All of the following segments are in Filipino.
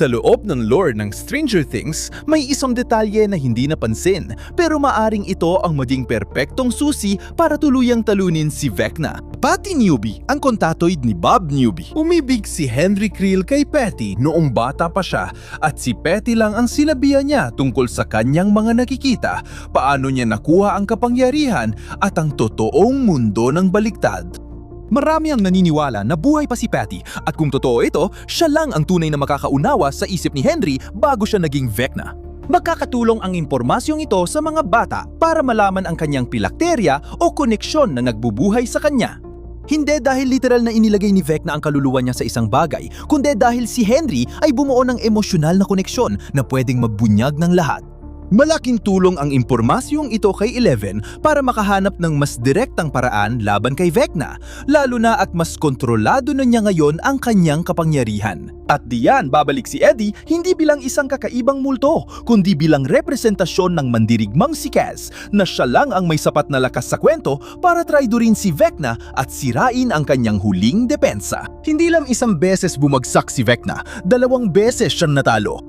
Sa loob ng lore ng Stranger Things, may isang detalye na hindi napansin pero maaring ito ang maging perpektong susi para tuluyang talunin si Vecna. Patty Newby, ang kontatoid ni Bob Newby. Umibig si Henry Creel kay Patty noong bata pa siya at si Patty lang ang sinabihan niya tungkol sa kanyang mga nakikita, paano niya nakuha ang kapangyarihan at ang totoong mundo ng baliktad. Marami ang naniniwala na buhay pa si Patty at kung totoo ito, siya lang ang tunay na makakaunawa sa isip ni Henry bago siya naging Vecna. Magkakatulong ang impormasyong ito sa mga bata para malaman ang kanyang pilakterya o koneksyon na nagbubuhay sa kanya. Hindi dahil literal na inilagay ni Vecna ang kaluluwa niya sa isang bagay, kundi dahil si Henry ay bumuo ng emosyonal na koneksyon na pwedeng magbunyag ng lahat. Malaking tulong ang impormasyong ito kay Eleven para makahanap ng mas direktang paraan laban kay Vecna, lalo na at mas kontrolado na niya ngayon ang kanyang kapangyarihan. At diyan babalik si Eddie hindi bilang isang kakaibang multo, kundi bilang representasyon ng mandirigmang si Kaz na siya lang ang may sapat na lakas sa kwento para traidorin si Vecna at sirain ang kanyang huling depensa. Hindi lang isang beses bumagsak si Vecna, 2 beses siyang natalo.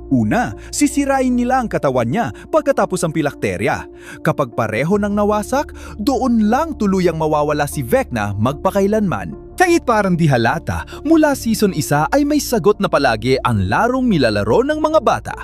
Una, sisirain nila ang katawan niya pagkatapos ang pilakterya. Kapag pareho nang nawasak, doon lang tuluyang mawawala si Vecna magpakailanman. Kahit parang di halata, mula season 1 ay may sagot na palagi ang larong nilalaro ng mga bata.